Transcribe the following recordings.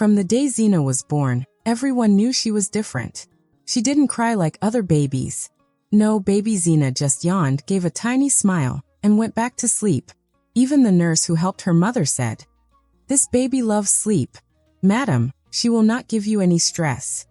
From the day Zina was born, everyone knew she was different. She didn't cry like other babies. No, baby Zina just yawned, gave a tiny smile, and went back to sleep. Even the nurse who helped her mother said, "This baby loves sleep. Madam, she will not give you any stress."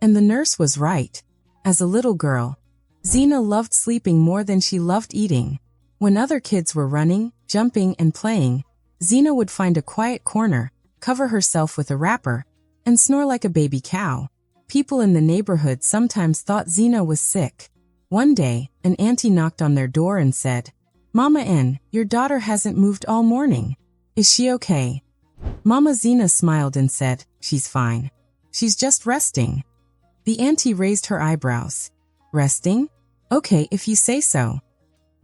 And the nurse was right. As a little girl, Zina loved sleeping more than she loved eating. When other kids were running, jumping, and playing, Zina would find a quiet corner, cover herself with a wrapper, and snore like a baby cow. People in the neighborhood sometimes thought Zina was sick. One day, an auntie knocked on their door and said, "Mama N, your daughter hasn't moved all morning. Is she okay?" Mama Zina smiled and said, "She's fine. She's just resting." The auntie raised her eyebrows. "Resting? Okay, if you say so."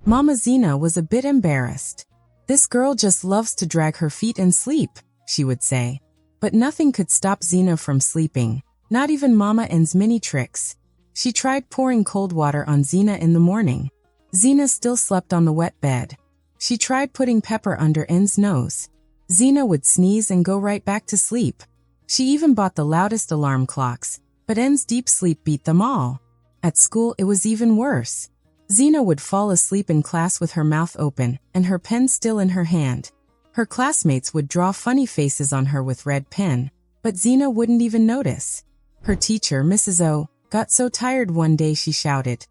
Mama Zina was a bit embarrassed. "This girl just loves to drag her feet and sleep," she would say. But nothing could stop Zina from sleeping, not even Mama N's mini tricks. She tried pouring cold water on Zina in the morning. Zina still slept on the wet bed. She tried putting pepper under N's nose. Zina would sneeze and go right back to sleep. She even bought the loudest alarm clocks, but N's deep sleep beat them all. At school, it was even worse. Zina would fall asleep in class with her mouth open and her pen still in her hand. Her classmates would draw funny faces on her with red pen, but Zina wouldn't even notice. Her teacher, Mrs. O, got so tired one day she shouted,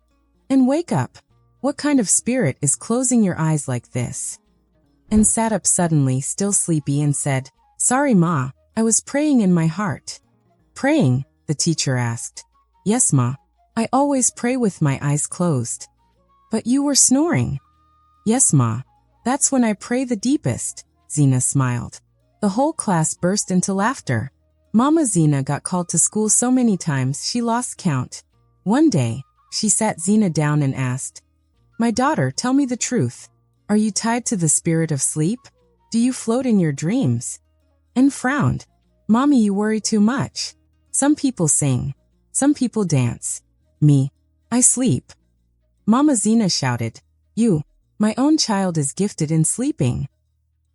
"And wake up! What kind of spirit is closing your eyes like this?" And sat up suddenly, still sleepy, and said, "Sorry, Ma, I was praying in my heart." "Praying?" the teacher asked. "Yes, Ma. I always pray with my eyes closed." "But you were snoring." "Yes, Ma. That's when I pray the deepest," Zina smiled. The whole class burst into laughter. Mama Zina got called to school so many times she lost count. One day, she sat Zina down and asked, "My daughter, tell me the truth. Are you tied to the spirit of sleep? Do you float in your dreams?" And frowned. "Mommy, you worry too much. Some people sing. Some people dance. Me, I sleep." Mama Zina shouted, "You, my own child is gifted in sleeping."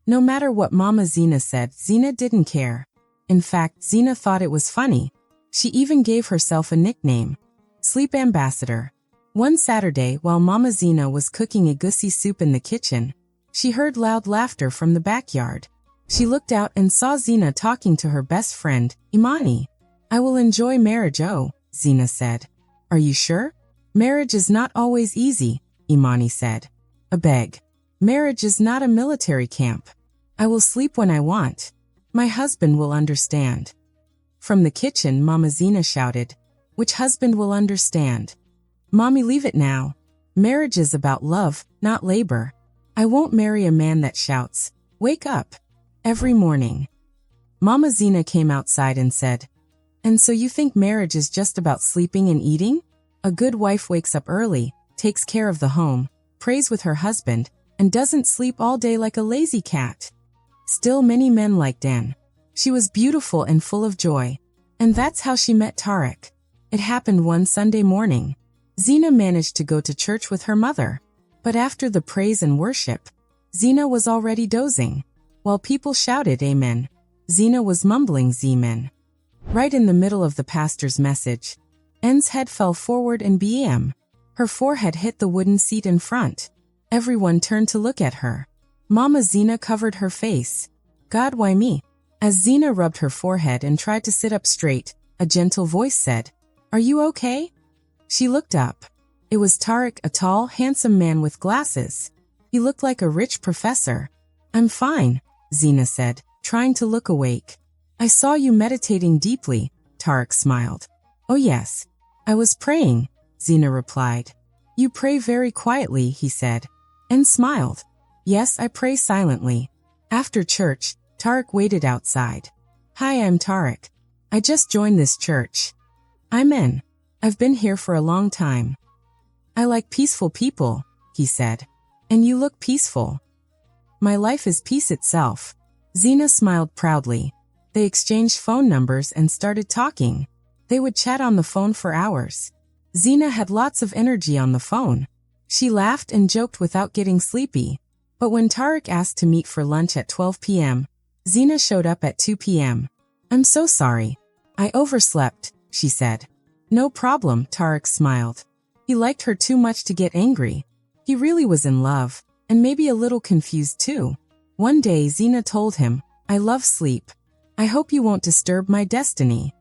No matter what Mama Zina said, Zina didn't care. In fact, Zina thought it was funny. She even gave herself a nickname, Sleep Ambassador. One Saturday, while Mama Zina was cooking egusi soup in the kitchen, she heard loud laughter from the backyard. She looked out and saw Zina talking to her best friend, Imani. "I will enjoy marriage, oh," Zina said. "Are you sure?" "Marriage is not always easy," Imani said. "I beg. Marriage is not a military camp. I will sleep when I want. My husband will understand." From the kitchen, Mama Zina shouted, "Which husband will understand? Mommy, leave it now. Marriage is about love, not labor. I won't marry a man that shouts, 'Wake up,' every morning." Mama Zina came outside and said, "And so you think marriage is just about sleeping and eating? A good wife wakes up early, takes care of the home, prays with her husband, and doesn't sleep all day like a lazy cat." Still, many men liked Anne. She was beautiful and full of joy. And that's how she met Tariq. It happened one Sunday morning. Zina managed to go to church with her mother. But after the praise and worship, Zina was already dozing. While people shouted Amen, Zina was mumbling Zemen. Right in the middle of the pastor's message, N's head fell forward and bam. Her forehead hit the wooden seat in front. Everyone turned to look at her. Mama Zina covered her face. "God, why me?" As Zina rubbed her forehead and tried to sit up straight, a gentle voice said, "Are you okay?" She looked up. It was Tariq, a tall, handsome man with glasses. He looked like a rich professor. "I'm fine," Zina said, trying to look awake. "I saw you meditating deeply," Tariq smiled. "Oh yes. I was praying," Zina replied. "You pray very quietly," he said, and smiled. "Yes, I pray silently." After church, Tariq waited outside. "Hi, I'm Tariq. I just joined this church. I'm in. I've been here for a long time. I like peaceful people," he said. "And you look peaceful." "My life is peace itself." Zina smiled proudly. They exchanged phone numbers and started talking. They would chat on the phone for hours. Zina had lots of energy on the phone. She laughed and joked without getting sleepy. But when Tariq asked to meet for lunch at 12 p.m., Zina showed up at 2 p.m. I'm so sorry. I overslept, she said. No problem, Tarek smiled. He liked her too much to get angry. He really was in love, and maybe a little confused too. One day Zina told him, I love sleep. I hope you won't disturb my destiny.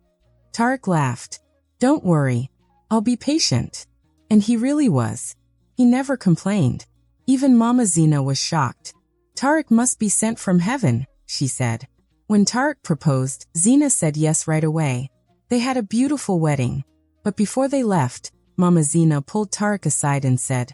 Tarek laughed. Don't worry. I'll be patient. And he really was. He never complained. Even Mama Zina was shocked. Tarek must be sent from heaven, she said. When Tarek proposed, Zina said yes right away. They had a beautiful wedding. But before they left, Mama Zina pulled Tarek aside and said,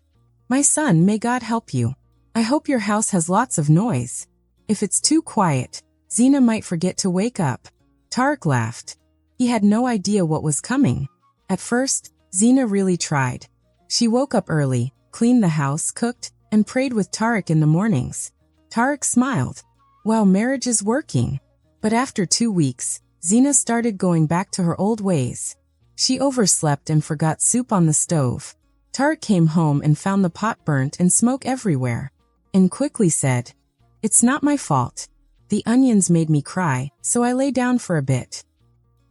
My son, may God help you. I hope your house has lots of noise. If it's too quiet, Zina might forget to wake up. Tarek laughed. He had no idea what was coming. At first, Zina really tried. She woke up early, cleaned the house, cooked, and prayed with Tarek in the mornings. Tarek smiled. Well, marriage is working. But after 2 weeks, Zina started going back to her old ways. She overslept and forgot soup on the stove. Tarek came home and found the pot burnt and smoke everywhere, and quickly said, It's not my fault. The onions made me cry, so I lay down for a bit.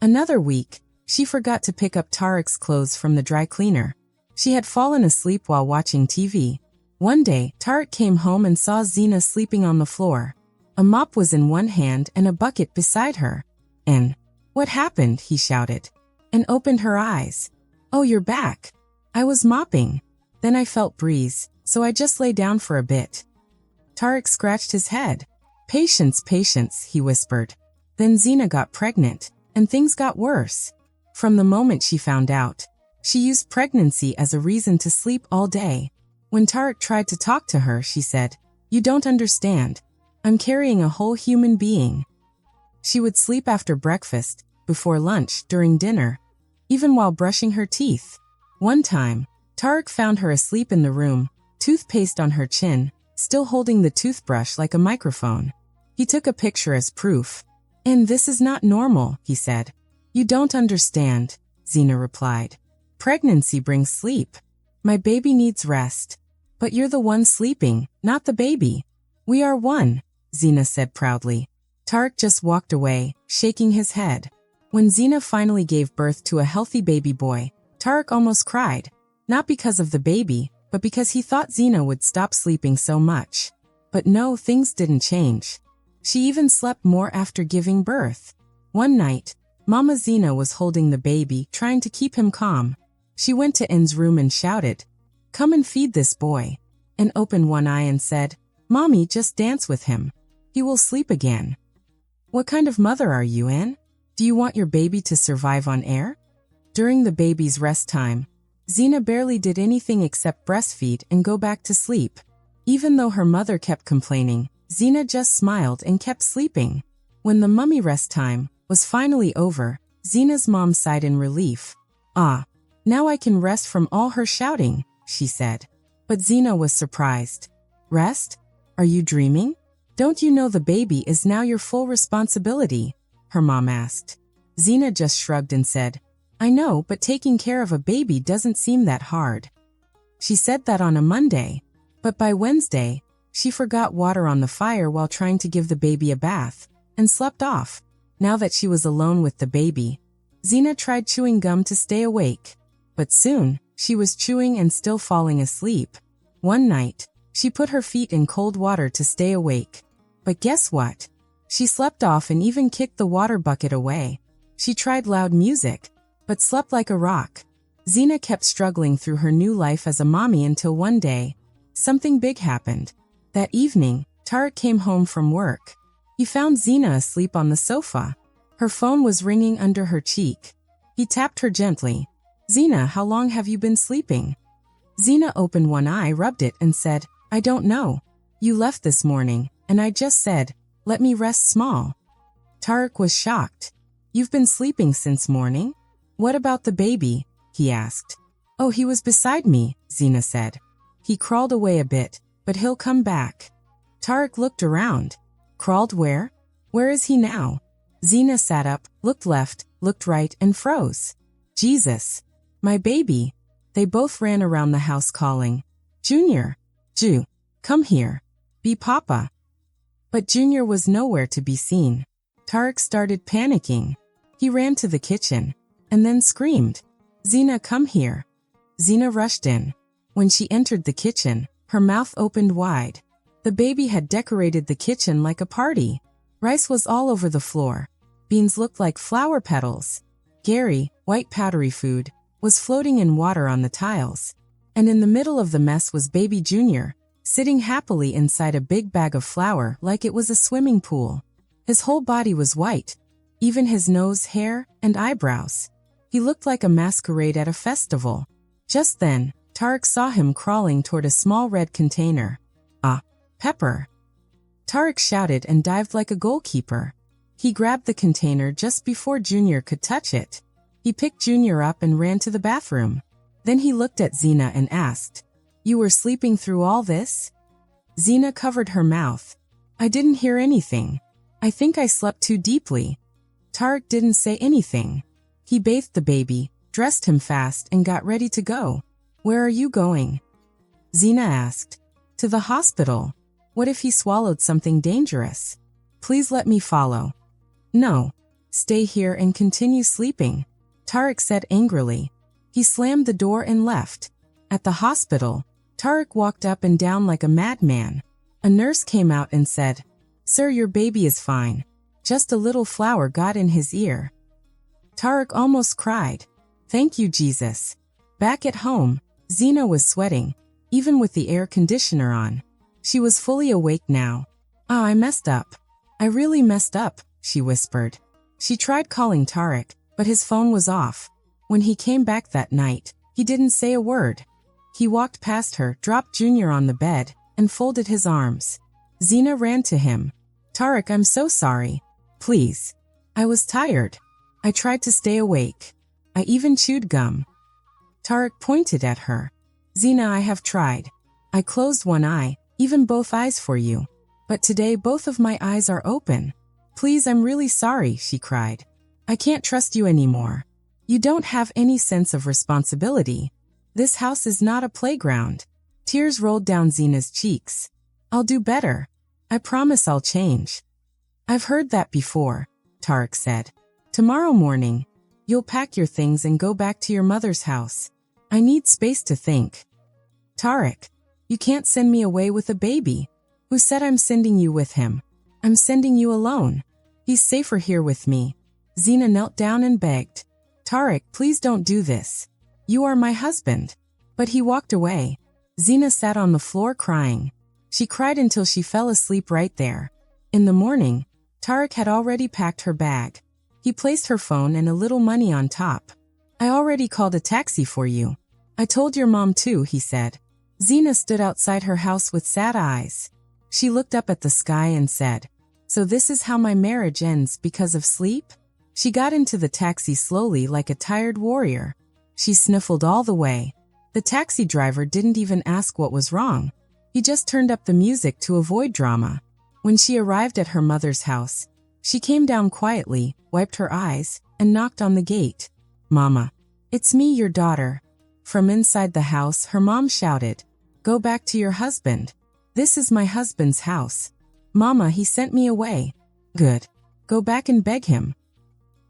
Another week, she forgot to pick up Tarek's clothes from the dry cleaner. She had fallen asleep while watching TV. One day, Tarek came home and saw Zina sleeping on the floor. A mop was in one hand and a bucket beside her. And, What happened? He shouted, and opened her eyes. Oh, you're back. I was mopping. Then I felt breeze, so I just lay down for a bit. Tarek scratched his head. Patience, patience, he whispered. Then Zina got pregnant, and things got worse. From the moment she found out, she used pregnancy as a reason to sleep all day. When Tarek tried to talk to her, she said, You don't understand. I'm carrying a whole human being. She would sleep after breakfast, before lunch, during dinner, even while brushing her teeth. One time, Tarek found her asleep in the room, toothpaste on her chin, still holding the toothbrush like a microphone. He took a picture as proof. And this is not normal, he said. You don't understand, Zina replied. Pregnancy brings sleep. My baby needs rest. But you're the one sleeping, not the baby. We are one, Zina said proudly. Tarek just walked away, shaking his head. When Zina finally gave birth to a healthy baby boy, Tarek almost cried. Not because of the baby, but because he thought Zina would stop sleeping so much. But no, things didn't change. She even slept more after giving birth. One night, Mama Zina was holding the baby, trying to keep him calm. She went to N's room and shouted, Come and feed this boy. N opened one eye and said, Mommy, just dance with him. He will sleep again. What kind of mother are you, N? Do you want your baby to survive on air? During the baby's rest time, Zina barely did anything except breastfeed and go back to sleep. Even though her mother kept complaining, Zina just smiled and kept sleeping. When the mummy rest time was finally over, Zina's mom sighed in relief. Ah, now I can rest from all her shouting, she said. But Zina was surprised. Rest? Are you dreaming? Don't you know the baby is now your full responsibility? Her mom asked. Zina just shrugged and said, I know, but taking care of a baby doesn't seem that hard. She said that on a Monday, but by Wednesday, she forgot water on the fire while trying to give the baby a bath, and slept off. Now that she was alone with the baby, Zina tried chewing gum to stay awake. But soon, she was chewing and still falling asleep. One night, she put her feet in cold water to stay awake. But guess what? She slept off and even kicked the water bucket away. She tried loud music, but slept like a rock. Zina kept struggling through her new life as a mommy until one day, something big happened. That evening, Tarek came home from work. He found Zina asleep on the sofa. Her phone was ringing under her cheek. He tapped her gently. Zina, how long have you been sleeping? Zina opened one eye, rubbed it, and said, I don't know. You left this morning, and I just said, let me rest small. Tarek was shocked. You've been sleeping since morning? What about the baby? He asked. Oh, he was beside me, Zina said. He crawled away a bit, but he'll come back. Tarek looked around. Crawled where? Where is he now? Zina sat up, looked left, looked right, and froze. Jesus! My baby! They both ran around the house calling, Junior! Ju! Come here! Be Papa! But Junior was nowhere to be seen. Tarek started panicking. He ran to the kitchen and then screamed, "Zina, come here." Zina rushed in. When she entered the kitchen, her mouth opened wide. The baby had decorated the kitchen like a party. Rice was all over the floor. Beans looked like flower petals. Gary, white powdery food, was floating in water on the tiles. And in the middle of the mess was baby Junior, sitting happily inside a big bag of flour like it was a swimming pool. His whole body was white, even his nose, hair, and eyebrows. He looked like a masquerade at a festival. Just then, Tarek saw him crawling toward a small red container. "Ah, Pepper!" Tarek shouted and dived like a goalkeeper. He grabbed the container just before Junior could touch it. He picked Junior up and ran to the bathroom. Then he looked at Zina and asked, "You were sleeping through all this?" Zina covered her mouth. "I didn't hear anything. I think I slept too deeply." Tarek didn't say anything. He bathed the baby, dressed him fast, and got ready to go. "Where are you going?" Zina asked. "To the hospital. What if he swallowed something dangerous? Please let me follow." "No. Stay here and continue sleeping," Tarek said angrily. He slammed the door and left. At the hospital, Tarek walked up and down like a madman. A nurse came out and said, "Sir, your baby is fine. Just a little flour got in his ear." Tarek almost cried. Thank you, Jesus. Back at home, Zina was sweating, even with the air conditioner on. She was fully awake now. "Ah, I messed up. I really messed up," she whispered. She tried calling Tarek, but his phone was off. When he came back that night, he didn't say a word. He walked past her, dropped Junior on the bed, and folded his arms. Zina ran to him. "Tarek, I'm so sorry. Please. I was tired. I tried to stay awake. I even chewed gum." Tarek pointed at her. "Zina, I have tried. I closed one eye, even both eyes for you. But today both of my eyes are open. Please, I'm really sorry," she cried. "I can't trust you anymore. You don't have any sense of responsibility. This house is not a playground." Tears rolled down Zina's cheeks. "I'll do better. I promise I'll change." "I've heard that before," Tarek said. "Tomorrow morning, you'll pack your things and go back to your mother's house. I need space to think." "Tarek, you can't send me away with a baby. Who said I'm sending you with him? I'm sending you alone. He's safer here with me." Zina knelt down and begged. "Tarek, please don't do this. You are my husband." But he walked away. Zina sat on the floor crying. She cried until she fell asleep right there. In the morning, Tarek had already packed her bag. He placed her phone and a little money on top. "I already called a taxi for you. I told your mom too," he said. Zina stood outside her house with sad eyes. She looked up at the sky and said, "So this is how my marriage ends because of sleep?" She got into the taxi slowly like a tired warrior. She sniffled all the way. The taxi driver didn't even ask what was wrong. He just turned up the music to avoid drama. When she arrived at her mother's house, she came down quietly, wiped her eyes, and knocked on the gate. "Mama, it's me, your daughter." From inside the house, her mom shouted, "Go back to your husband. This is my husband's house." "Mama, he sent me away." "Good. Go back and beg him."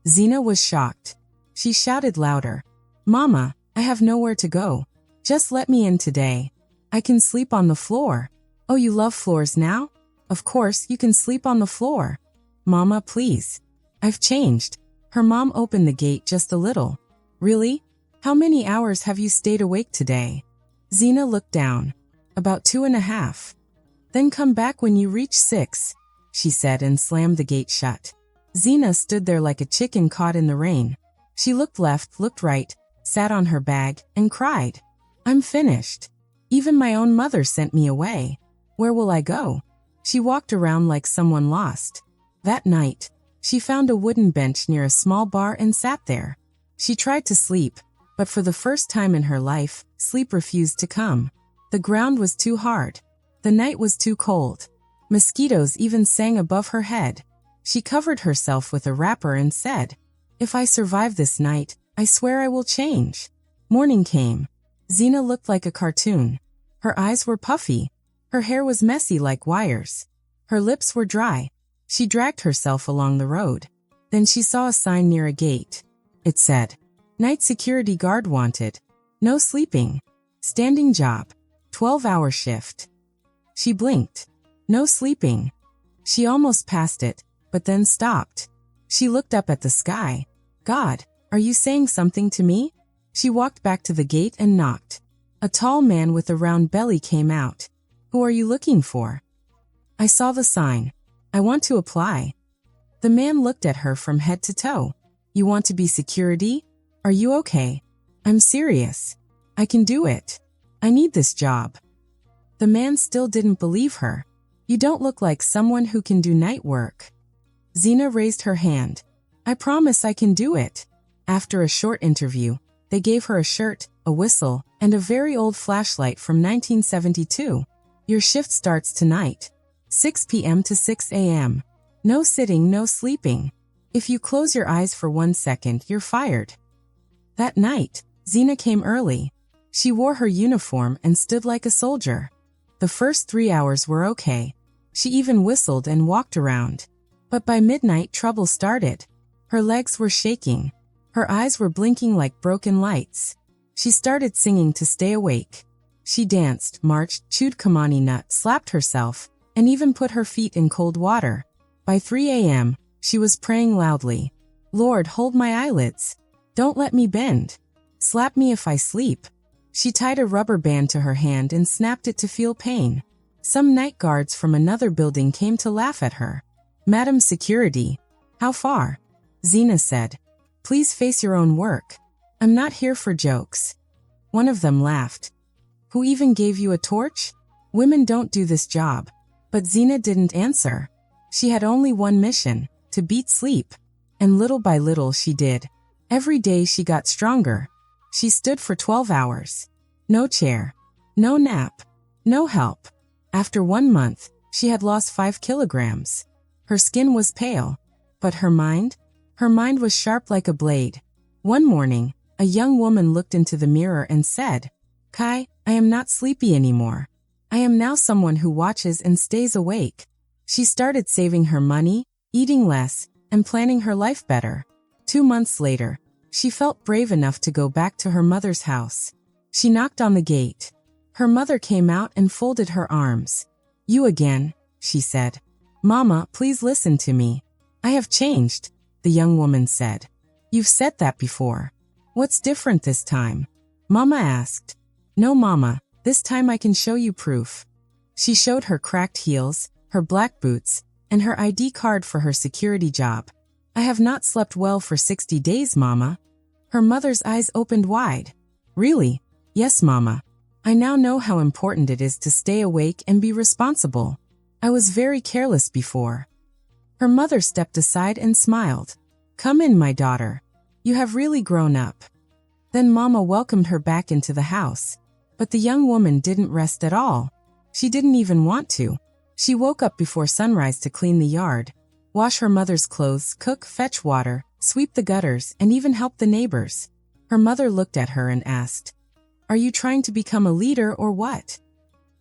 Zina was shocked. She shouted louder, "Mama, I have nowhere to go. Just let me in today. I can sleep on the floor." "Oh, you love floors now? Of course, you can sleep on the floor." "Mama, please. I've changed." Her mom opened the gate just a little. "Really? How many hours have you stayed awake today?" Zina looked down. "About 2.5. "Then come back when you reach 6, she said and slammed the gate shut. Zina stood there like a chicken caught in the rain. She looked left, looked right, sat on her bag, and cried. "I'm finished. Even my own mother sent me away. Where will I go?" She walked around like someone lost. That night, she found a wooden bench near a small bar and sat there. She tried to sleep, but for the first time in her life, sleep refused to come. The ground was too hard. The night was too cold. Mosquitoes even sang above her head. She covered herself with a wrapper and said, "If I survive this night, I swear I will change." Morning came. Zina looked like a cartoon. Her eyes were puffy. Her hair was messy like wires. Her lips were dry. She dragged herself along the road. Then she saw a sign near a gate. It said, "Night security guard wanted. No sleeping. Standing job. 12-hour shift." She blinked. No sleeping. She almost passed it, but then stopped. She looked up at the sky. "God, are you saying something to me?" She walked back to the gate and knocked. A tall man with a round belly came out. "Who are you looking for?" "I saw the sign. I want to apply." The man looked at her from head to toe. "You want to be security? Are you okay?" "I'm serious. I can do it. I need this job." The man still didn't believe her. "You don't look like someone who can do night work." Zina raised her hand. "I promise I can do it." After a short interview, they gave her a shirt, a whistle, and a very old flashlight from 1972. "Your shift starts tonight. 6 p.m. to 6 a.m. No sitting, no sleeping. If you close your eyes for 1 second, you're fired." That night, Zina came early. She wore her uniform and stood like a soldier. The first 3 hours were okay. She even whistled and walked around. But by midnight, trouble started. Her legs were shaking. Her eyes were blinking like broken lights. She started singing to stay awake. She danced, marched, chewed kamani nut, slapped herself, and even put her feet in cold water. By 3 a.m., she was praying loudly. "Lord, hold my eyelids. Don't let me bend. Slap me if I sleep." She tied a rubber band to her hand and snapped it to feel pain. Some night guards from another building came to laugh at her. "Madam Security, how far?" Zina said. "Please face your own work. I'm not here for jokes." One of them laughed. "Who even gave you a torch? Women don't do this job." But Zina didn't answer. She had only one mission, to beat sleep. And little by little she did. Every day she got stronger. She stood for 12 hours. No chair. No nap. No help. After 1 month, she had lost 5 kilograms. Her skin was pale. But her mind? Her mind was sharp like a blade. One morning, a young woman looked into the mirror and said, "Kai, I am not sleepy anymore. I am now someone who watches and stays awake." She started saving her money, eating less, and planning her life better. 2 months later, she felt brave enough to go back to her mother's house. She knocked on the gate. Her mother came out and folded her arms. "You again," she said. "Mama, please listen to me." "I have changed," the young woman said. "You've said that before. What's different this time?" Mama asked. "No, Mama, this time I can show you proof." She showed her cracked heels, her black boots, and her ID card for her security job. "I have not slept well for 60 days, Mama." Her mother's eyes opened wide. "Really?" "Yes, Mama. I now know how important it is to stay awake and be responsible. I was very careless before." Her mother stepped aside and smiled. "Come in, my daughter. You have really grown up." Then Mama welcomed her back into the house. But the young woman didn't rest at all. She didn't even want to. She woke up before sunrise to clean the yard, wash her mother's clothes, cook, fetch water, sweep the gutters, and even help the neighbors. Her mother looked at her and asked, "Are you trying to become a leader or what?"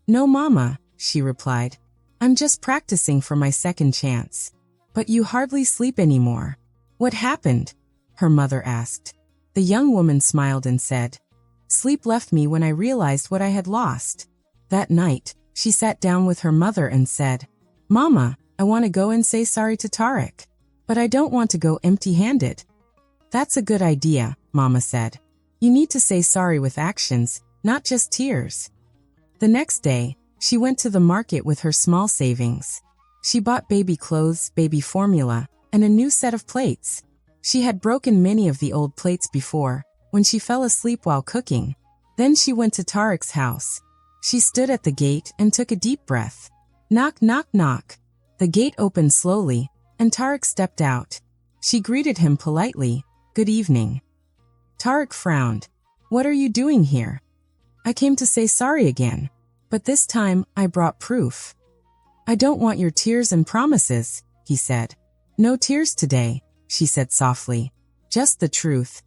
"No, Mama," she replied. "I'm just practicing for my second chance." "But you hardly sleep anymore. What happened?" her mother asked. The young woman smiled and said, "Sleep left me when I realized what I had lost." That night, she sat down with her mother and said, "Mama, I want to go and say sorry to Tarek. But I don't want to go empty-handed." "That's a good idea," Mama said. "You need to say sorry with actions, not just tears." The next day, she went to the market with her small savings. She bought baby clothes, baby formula, and a new set of plates. She had broken many of the old plates before, when she fell asleep while cooking. Then she went to Tarek's house. She stood at the gate and took a deep breath. Knock, knock, knock. The gate opened slowly, and Tarek stepped out. She greeted him politely, "Good evening." Tarek frowned. "What are you doing here?" "I came to say sorry again. But this time, I brought proof." "I don't want your tears and promises," he said. "No tears today," she said softly. "Just the truth."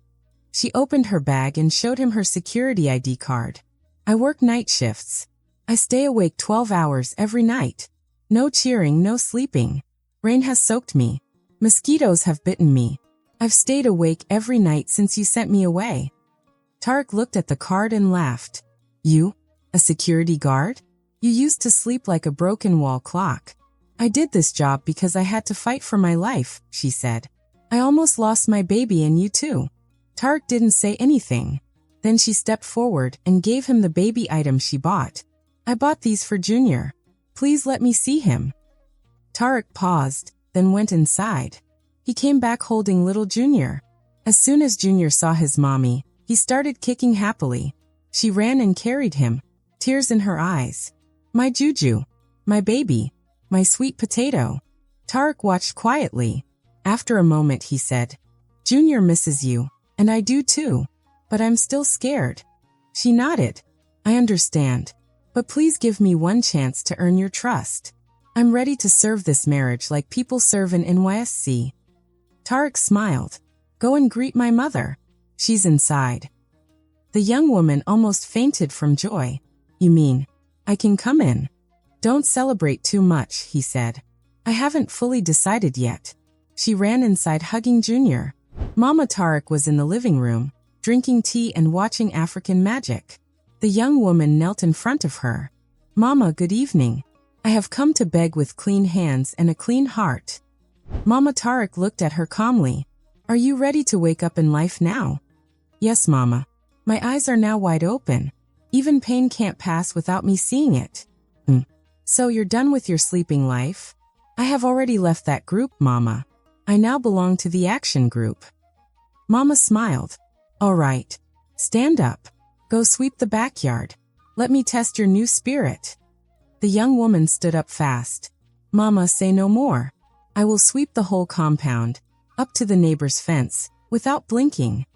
She opened her bag and showed him her security ID card. "I work night shifts. I stay awake 12 hours every night. No cheering, no sleeping. Rain has soaked me. Mosquitoes have bitten me. I've stayed awake every night since you sent me away. Tarek looked at the card and laughed. You? A security guard? You used to sleep like a broken wall clock. I did this job because I had to fight for my life, she said. I almost lost my baby and you too. Tarek didn't say anything. Then she stepped forward and gave him the baby item she bought. I bought these for Junior. Please let me see him. Tarek paused, then went inside. He came back holding little Junior. As soon as Junior saw his mommy, he started kicking happily. She ran and carried him, tears in her eyes. My Juju, my baby, my sweet potato. Tarek watched quietly. After a moment he said, Junior misses you, and I do too, but I'm still scared. She nodded. I understand, but please give me one chance to earn your trust. I'm ready to serve this marriage like people serve in NYSC. Tarek smiled. Go and greet my mother. She's inside. The young woman almost fainted from joy. You mean, I can come in? Don't celebrate too much, he said. I haven't fully decided yet. She ran inside hugging Junior. Mama Tarek was in the living room, drinking tea and watching African magic. The young woman knelt in front of her. Mama, good evening. I have come to beg with clean hands and a clean heart. Mama Tarek looked at her calmly. Are you ready to wake up in life now? Yes, Mama. My eyes are now wide open. Even pain can't pass without me seeing it. So you're done with your sleeping life? I have already left that group, Mama. I now belong to the action group. Mama smiled. All right. Stand up. Go sweep the backyard. Let me test your new spirit. The young woman stood up fast. Mama, say no more. I will sweep the whole compound, up to the neighbor's fence, without blinking.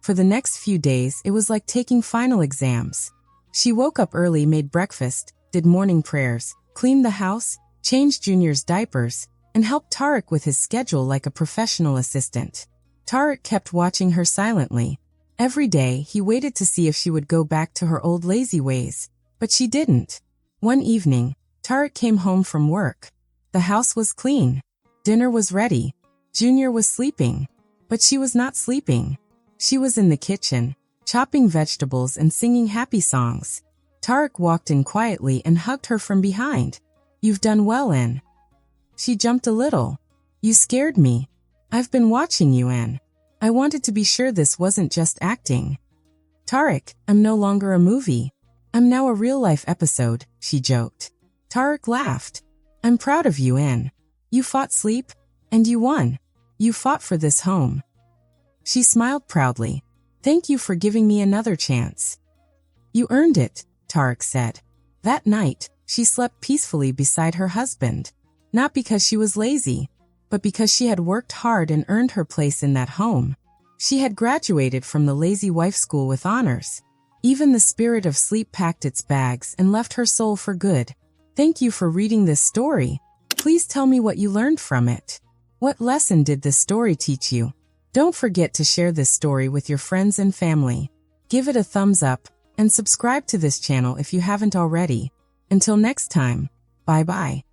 For the next few days, it was like taking final exams. She woke up early, made breakfast, did morning prayers, cleaned the house, changed Junior's diapers, and helped Tarek with his schedule like a professional assistant. Tarek kept watching her silently. Every day, he waited to see if she would go back to her old lazy ways, but she didn't. One evening, Tarek came home from work. The house was clean. Dinner was ready. Junior was sleeping. But she was not sleeping. She was in the kitchen, chopping vegetables and singing happy songs. Tarek walked in quietly and hugged her from behind. You've done well, Anne. She jumped a little. You scared me. I've been watching you, Anne. I wanted to be sure this wasn't just acting. Tarek, I'm no longer a movie. I'm now a real-life episode, she joked. Tarek laughed. I'm proud of you, Anne. You fought sleep, and you won. You fought for this home. She smiled proudly. Thank you for giving me another chance. You earned it, Tarek said. That night, she slept peacefully beside her husband. Not because she was lazy, but because she had worked hard and earned her place in that home. She had graduated from the Lazy Wife School with honors. Even the spirit of sleep packed its bags and left her soul for good. Thank you for reading this story. Please tell me what you learned from it. What lesson did this story teach you? Don't forget to share this story with your friends and family. Give it a thumbs up and subscribe to this channel if you haven't already. Until next time, bye-bye.